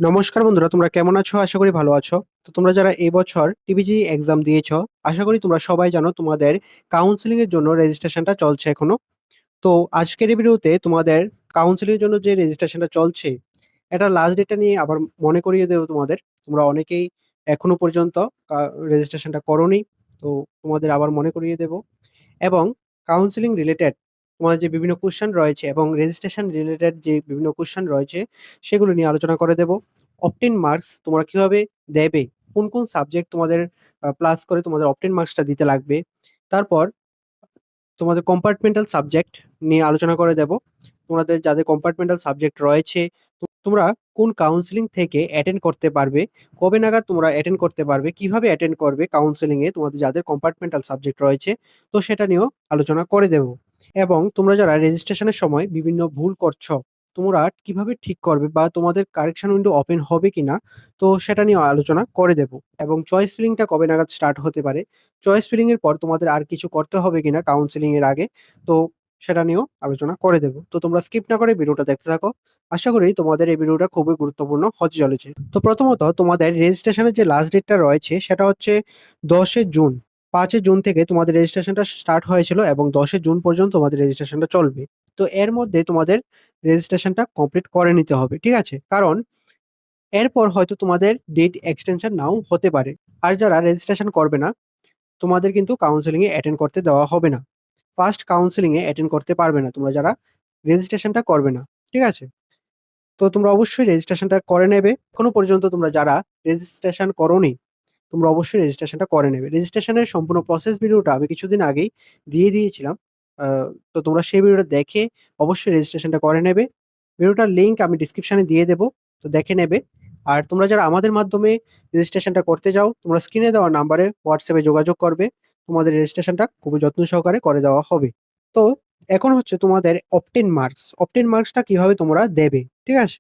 নমস্কার বন্ধুরা, তোমরা কেমন আছো? আশা করি ভালো আছো। তো তোমরা যারা এই বছর টিবিজি এক্সাম দিয়েছো, আশা করি তোমরা সবাই জানো তোমাদের কাউন্সেলিং এর জন্য রেজিস্ট্রেশনটা চলছে এখনো। তো আজকের এই ভিডিওতে তোমাদের কাউন্সেলিং এর জন্য যে রেজিস্ট্রেশনটা চলছে, এটা লাস্ট ডেটটা নিয়ে আবার মনে করিয়ে দেবো তোমাদের। তোমরা অনেকেই এখনো পর্যন্ত রেজিস্ট্রেশনটা করোনি, তো তোমাদের আবার মনে করিয়ে দেবো। এবং কাউন্সেলিং রিলেটেড তোমার যে বিভিন্ন কোশ্চেন রয়েছে এবং রেজিস্ট্রেশন রিলেটেড যে বিভিন্ন কোশ্চেন রয়েছে সেগুলো নিয়ে আলোচনা করে দেব। অপটিন মার্কস তোমরা কিভাবে দেবে, কোন কোন সাবজেক্ট তোমাদের প্লাস করে তোমাদের অপটিন মার্কসটা দিতে লাগবে, তারপর তোমাদের কম্পার্টমেন্টাল সাবজেক্ট নিয়ে আলোচনা করে দেব। তোমাদের যাদের কম্পার্টমেন্টাল সাবজেক্ট রয়েছে তোমরা কোন কাউন্সিলিং থেকে অ্যাটেন্ড করতে পারবে, কবে নাগাদ তোমরা অ্যাটেন্ড করতে পারবে, কিভাবে অ্যাটেন্ড করবে কাউন্সিলিং এ তোমাদের যাদের কম্পার্টমেন্টাল সাবজেক্ট রয়েছে, তো সেটা নিয়েও আলোচনা করে দেব। এবং তোমরা যারা রেজিস্ট্রেশনের সময় বিভিন্ন ভুল করছো, তোমরা কিভাবে ঠিক করবে বা তোমাদের কারেকশন উইন্ডো ওপেন হবে কিনা, তো সেটা নিয়ে আলোচনা করে দেব। এবং চয়েস ফিলিংটা কবে নাগাদ স্টার্ট হতে পারে, চয়েস ফিলিং এর পর তোমাদের আর কিছু করতে হবে কিনা কাউন্সিলিং এর আগে, তো সেটা নিয়েও আলোচনা করে দেব। তো তোমরা স্কিপ না করে ভিডিওটা দেখতে থাকো। আশা করি তোমাদের এই ভিডিওটা খুবই গুরুত্বপূর্ণ হতে চলেছে। তো প্রথমত তোমাদের রেজিস্ট্রেশনের যে লাস্ট ডেটটা রয়েছে সেটা হচ্ছে 10 জুন। 5 জুন থেকে তোমাদের রেজিস্ট্রেশনটা স্টার্ট হয়েছিল এবং 10 জুন পর্যন্ত তোমাদের রেজিস্ট্রেশনটা চলবে। তো এর মধ্যে তোমাদের রেজিস্ট্রেশনটা কমপ্লিট করে নিতে হবে, ঠিক আছে? কারণ এরপর হয়তো তোমাদের ডেট এক্সটেনশন নাও হতে পারে। আর যারা রেজিস্ট্রেশন করবে না, তোমাদের কিন্তু কাউন্সেলিং এ অ্যাটেন্ড করতে দেওয়া হবে না। ফার্স্ট কাউন্সেলিং এ অ্যাটেন্ড করতে পারবে না তোমরা যারা রেজিস্ট্রেশনটা করবে না, ঠিক আছে? তো তোমরা অবশ্যই রেজিস্ট্রেশনটা করে নেবে। এখনো পর্যন্ত তোমরা যারা রেজিস্ট্রেশন করোনি, তোমরা অবশ্যই রেজিস্ট্রেশনটা করে নেবে। রেজিস্ট্রেশনের সম্পূর্ণ প্রসেস ভিডিওটা আমি কিছুদিন আগেই দিয়ে দিয়েছিলাম। আ তো তোমরা সেই ভিডিওটা দেখে অবশ্যই রেজিস্ট্রেশনটা করে নেবে। ভিডিওটার লিংক আমি ডেসক্রিপশনে দিয়ে দেব। তো দেখে নেবে। আর তোমরা যারা আমাদের মাধ্যমে রেজিস্ট্রেশনটা করতে যাও, তোমরা স্ক্রিনে দেওয়া নাম্বারে WhatsApp এ যোগাযোগ করবে। তোমাদের রেজিস্ট্রেশনটা খুবই যত্ন সহকারে করে দেওয়া হবে। তো এখন হচ্ছে তোমাদের অপটেন মার্কস। অপটেন মার্কসটা কিভাবে তোমরা দেবে, ঠিক আছে?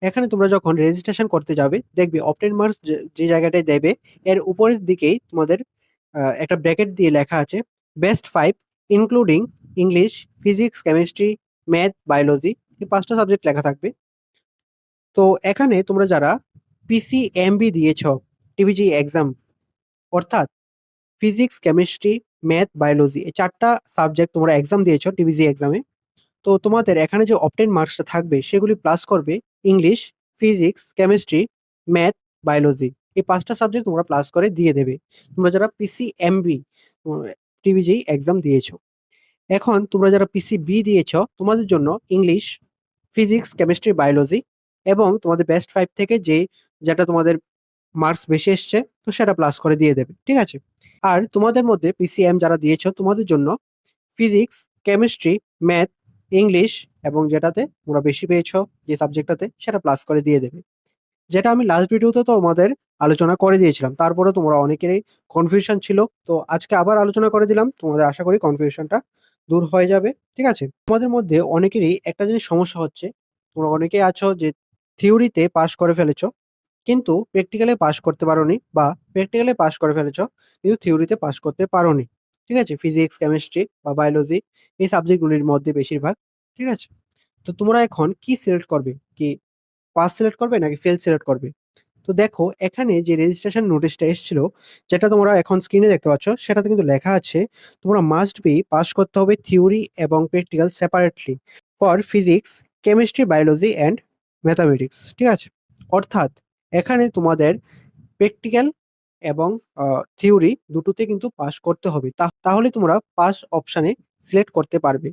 এখানে তোমরা যখন রেজিস্ট্রেশন করতে যাবে, দেখবে অপটেন মার্কস যে জায়গাটায় দেবে এর উপরের দিকেই তোমাদের একটা ব্র্যাকেট দিয়ে লেখা আছে best 5 including English, physics, chemistry, math, biology, এই ৫টা সাবজেক্ট লেখা থাকবে। তো এখানে তোমরা যারা পিসিএমবি দিয়েছ টিবিজি এক্সাম, অর্থাৎ ফিজিক্স, কেমিস্ট্রি, ম্যাথ, বায়োলজি, এই ৪টা সাবজেক্ট তোমরা এক্সাম দিয়েছ টিবিজি এক্সামে। তো তোমাদের এখানে যে অবটেইন মার্কসটা থাকবে সেগুলি প্লাস করবে English, physics, chemistry, math, biology, এই ৫টা সাবজেক্ট তোমরা প্লাস করে দিয়ে দেবে। তোমরা যারা পিসিএমবি টিবিজি এক্সাম দিয়েছো। এখন তোমরা যারা পিসিবি দিয়েছো, তোমাদের জন্য ইংলিশ, ফিজিক্স, কেমিস্ট্রি, বায়োলজি এবং তোমাদের বেস্ট 5 থেকে যেটা তোমাদের মার্কস বেশি এসছে, তো সেটা প্লাস করে দিয়ে দেবে, ঠিক আছে? আর তোমাদের মধ্যে পিসিএম যারা দিয়েছো তোমাদের জন্য ফিজিক্স, কেমিস্ট্রি, ম্যাথ, ইংলিশ এবং যেটাতে তোমরা বেশি পেয়েছো যে সাবজেক্টটাতে, সেটা প্লাস করে দিয়ে দেবে। যেটা আমি লাস্ট ভিডিওতে তো তোমাদের আলোচনা করে দিয়েছিলাম। তারপরেও তোমরা অনেকেরই কনফিউশন ছিল। তো আজকে আবার আলোচনা করে দিলাম। তোমাদের আশা করি কনফিউশনটা দূর হয়ে যাবে। ঠিক আছে? তোমাদের মধ্যে অনেকেরই একটা জিনিস সমস্যা হচ্ছে। তোমরা অনেকেই আছো যে থিওরিতে পাস করে ফেলেছো। কিন্তু প্র্যাকটিক্যালে পাস করতে পারোনি, বা প্র্যাকটিক্যালে পাস করে ফেলেছো কিন্তু থিওরিতে পাস করতে পারোনি। ঠিক আছে? ফিজিক্স, কেমিস্ট্রি বা বায়োলজি, এই সাবজেক্টগুলির মধ্যে বেশিরভাগ। ঠিক আছে? তো তোমরা এখন কি সিলেক্ট করবে? কি পাস সিলেক্ট করবে নাকি ফেল সিলেক্ট করবে? তো দেখো এখানে যে রেজিস্ট্রেশন নোটিশটা এসেছিল, যেটা তোমরা এখন স্ক্রিনে দেখতে পাচ্ছ, সেটাতে কিন্তু লেখা আছে তোমরা মাস্ট বি পাস করতে হবে থিওরি এবং practical separately for physics, chemistry, biology and mathematics. ঠিক আছে? অর্থাৎ এখানে তোমাদের প্র্যাকটিক্যাল এবং থিওরি দুটোতে কিন্তু পাস করতে হবে। তাহলে তোমরা পাস অপশানে সিলেক্ট করতে পারবে।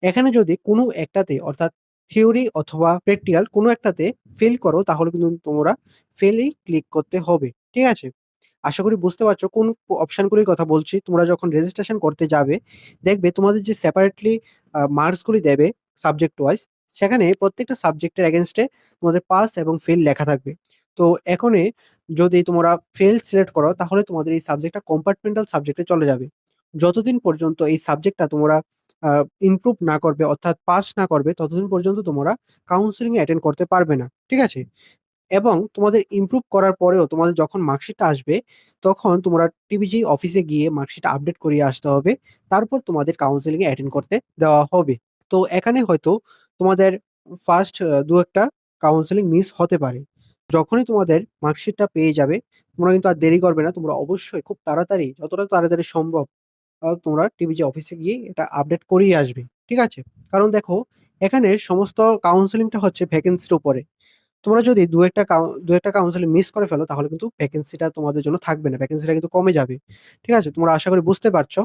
এখানে যদি কোনো একটাতে, অর্থাৎ থিওরি অথবা প্র্যাকটিক্যাল কোনো একটাতে ফেল করো, তাহলে কিন্তু তোমরা ফেলেই ক্লিক করতে হবে। ঠিক আছে? আশা করি বুঝতে পারছো কোন অপশনগুলির কথা বলছি। তোমরা যখন রেজিস্ট্রেশন করতে যাবে, দেখবে তোমাদের যে সেপারেটলি মার্কসগুলি দেবে সাবজেক্ট ওয়াইজ, সেখানে প্রত্যেকটা সাবজেক্টের এগেইনস্টে তোমাদের পাস এবং ফেল লেখা থাকবে। তো এখানে যদি তোমরা ফেল সিলেক্ট করো, তাহলে তোমাদের এই সাবজেক্টটা কম্পার্টমেন্টাল সাবজেক্টে চলে যাবে। যতদিন পর্যন্ত এই সাবজেক্টটা তোমরা ইমপ্রুভ না করবে, অর্থাৎ পাস না করবে, ততদিন পর্যন্ত তোমরা কাউন্সেলিং এ অ্যাটেন্ড করতে পারবে না। ঠিক আছে? এবং তোমাদের ইমপ্রুভ করার পরেও তোমাদের যখন মার্কশিটটা আসবে, তখন তোমরা টিবিজি অফিসে গিয়ে মার্কশিট আপডেট করিয়ে আসতে হবে। তারপর তোমাদের কাউন্সেলিং এ অ্যাটেন্ড করতে দেওয়া হবে। তো এখানে হয়তো তোমাদের ফার্স্ট ২-১ টা কাউন্সেলিং মিস হতে পারে। যখনই তোমাদের মার্কশিটটা পেয়ে যাবে, তোমরা কিন্তু আর দেরি করবে না। তোমরা অবশ্যই খুব তাড়াতাড়ি, যতটা তাড়াতাড়ি সম্ভব তোমরা টিবিজি অফিসে গিয়ে এটা আপডেট করিয়ে আসবে। ঠিক আছে? কারণ দেখো, এখানে সমস্ত কাউন্সেলিংটা হচ্ছে ভ্যাকেন্সির উপরে। তোমরা যদি ২-১টা কাউন্সেলিং মিস করে ফেলো, তাহলে কিন্তু ভ্যাকেন্সিটা তোমাদের জন্য থাকবে না। ভ্যাকেন্সিটা কিন্তু কমে যাবে। ঠিক আছে? তোমরা আশা করি বুঝতে পারছো।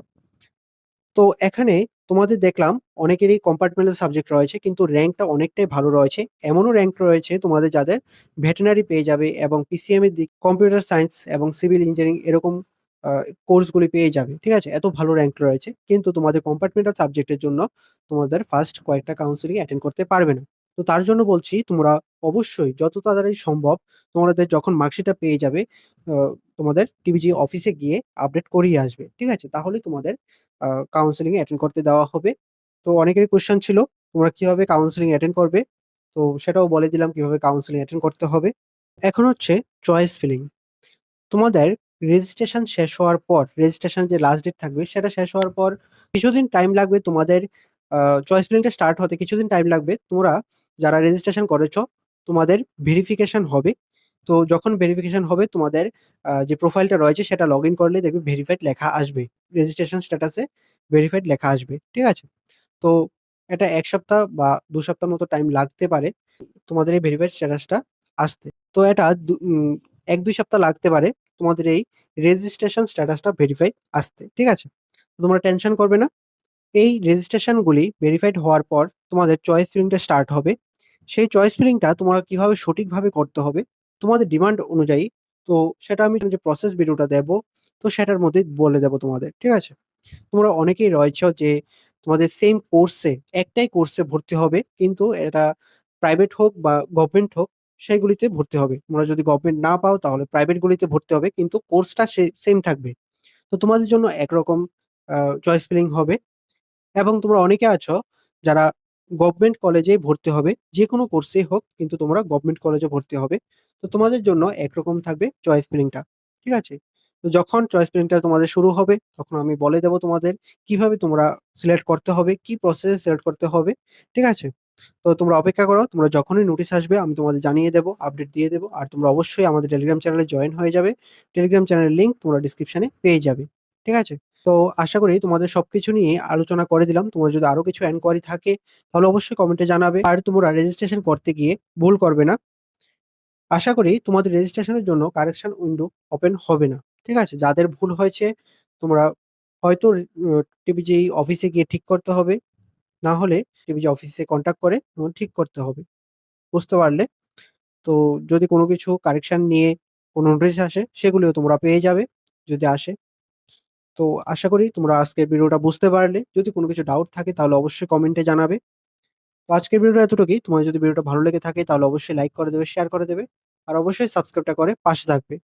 তো এখানে তোমাদের দেখলাম অনেকেরই কম্পার্টমেন্টাল সাবজেক্ট রয়েছে, কিন্তু র‍্যাংকটা অনেকটাই ভালো রয়েছে। এমনও র‍্যাংক রয়েছে তোমাদের যাদের ভেটেরিনারি পেয়ে যাবে এবং পিসিএম এর দিক, কম্পিউটার সায়েন্স এবং সিভিল ইঞ্জিনিয়ারিং এরকম আ কোর্সগুলি পেয়ে যাবে। ঠিক আছে? এত ভালো র‍্যাংক রয়েছে। কিন্তু তোমাদের কম্পার্টমেন্টাল সাবজেক্টের জন্য তোমাদের ফার্স্ট কয়েকটা কাউন্সেলিং অ্যাটেন্ড করতে পারবে না। তো তার জন্য বলছি, তোমরা অবশ্যই যত তাড়াতাড়ি সম্ভব তোমাদের যখন মার্কশিটটা পেয়ে যাবে, আ তোমাদের টিবিজি অফিসে গিয়ে আপডেট করিয়ে আসবে। ঠিক আছে? তাহলে তোমাদের কাউন্সেলিং এ অ্যাটেন্ড করতে দেওয়া হবে। তো অনেকেরই কোয়েশ্চেন ছিল, তোমরা কিভাবে কাউন্সেলিং অ্যাটেন্ড করবে? তো সেটাও বলে দিলাম কিভাবে কাউন্সেলিং অ্যাটেন্ড করতে হবে। এখন হচ্ছে চয়েস ফিলিং। তোমাদের রেজিস্ট্রেশন শেষ হওয়ার পর, রেজিস্ট্রেশন যে লাস্ট ডেট থাকবে সেটা শেষ হওয়ার পর কিছুদিন টাইম লাগবে তোমাদের আ চয়েস ফিলিংটা স্টার্ট হতে কিছুদিন টাইম লাগবে। তোমরা যারা রেজিস্ট্রেশন করেছো, তোমাদের ভেরিফিকেশন হবে। তো যখন ভেরিফিকেশন হবে, তোমাদের যে প্রোফাইলটা রয়েছে সেটা লগইন করলে দেখবে ভেরিফাইড লেখা আসবে। রেজিস্ট্রেশন স্ট্যাটাসে ভেরিফাইড লেখা আসবে। ঠিক আছে? তো এটা ১ সপ্তাহ বা ২ সপ্তাহের মতো টাইম লাগতে পারে তোমাদের এই ভেরিফাইড স্ট্যাটাসটা আসতে। তো এটা ১-২ সপ্তাহ লাগতে পারে তোমাদের এই রেজিস্ট্রেশন স্ট্যাটাসটা ভেরিফাই আসতে। ঠিক আছে? তো তোমরা টেনশন করবে না। এই রেজিস্ট্রেশনগুলি ভেরিফাইড হওয়ার পর তোমাদের চয়েস ফিলিংটা স্টার্ট হবে। সেই চয়েস ফিলিংটা তোমরা কিভাবে সঠিকভাবে করতে হবে, তোমাদের ডিমান্ড অনুযায়ী, তো সেটা আমি যে প্রসেস ভিডিওটা দেব, তো সেটার মধ্যেই বলে দেব তোমাদের। ঠিক আছে? তোমরা অনেকেই রয়েছ যে তোমাদের সেম কোর্সে, একটাই কোর্সে ভর্তি হবে, কিন্তু এটা প্রাইভেট হোক বা গভর্নমেন্ট হোক, সেগুলিতে ভর্তি হবে। তোমরা যদি গভর্নমেন্ট না পাও তাহলে প্রাইভেট গুলিতে ভর্তি হবে, কিন্তু কোর্সটা সেম থাকবে। তো তোমাদের জন্য একরকম চয়েস ফিলিং হবে। এবং তোমরা অনেকে আছো যারা গভর্নমেন্ট কলেজেই ভর্তি হবে। যেকোনো কোর্সেই হোক, কিন্তু তোমরা গভর্নমেন্ট কলেজে ভর্তি হবে। তো তোমাদের জন্য একরকম থাকবে চয়েস ফিলিংটা। ঠিক আছে? তো যখন চয়েস ফিলিংটা তোমাদের শুরু হবে, তখন আমি বলে দেব তোমাদের কিভাবে তোমরা সিলেক্ট করতে হবে, কি প্রসেসে সিলেক্ট করতে হবে। ঠিক আছে? তো তোমরা অপেক্ষা করো। তোমরা যখনই নোটিশ আসবে আমি তোমাদের জানিয়ে দেব, আপডেট দিয়ে দেব। আর তোমরা অবশ্যই আমাদের টেলিগ্রাম চ্যানেলে জয়েন হয়ে যাবে। টেলিগ্রাম চ্যানেলের লিংক তোমরা ডেসক্রিপশনে পেয়ে যাবে। ঠিক আছে? তো আশা করি তোমাদের সবকিছু নিয়ে আলোচনা করে দিলাম। তোমার যদি আরো কিছু এনকোয়ারি থাকে, তাহলে অবশ্যই কমেন্টে জানাবে। আর তোমরা রেজিস্ট্রেশন করতে গিয়ে ভুল করবে না। আশা করি তোমাদের রেজিস্ট্রেশনের জন্য কারেকশন উইন্ডো ওপেন হবে না। ঠিক আছে? যাদের ভুল হয়েছে, তোমরা হয়তো টিবিজি অফিসে গিয়ে ঠিক করতে হবে। না হলে টিবিজি অফিসে কনট্যাক্ট করে ঠিক করতে হবে। বুঝতে পারলে? তো যদি কোনো কিছু কারেকশন নিয়ে কোনো নোটিশ আসে, সেগুলিও তোমরা পেয়ে যাবে যদি আসে। তো আশা করি তোমরা আজকের ভিডিওটা বুঝতে পারলে। যদি কোনো কিছু ডাউট থাকে তাহলে অবশ্যই কমেন্টে জানাবে। তো আজকের ভিডিওটা এতটুকুই। তোমার যদি ভিডিওটা ভালো লেগে থাকে তাহলে অবশ্যই লাইক করে দেবে, শেয়ার করে দেবে। আর অবশ্যই সাবস্ক্রাইবটা করে পাশে থাকবে।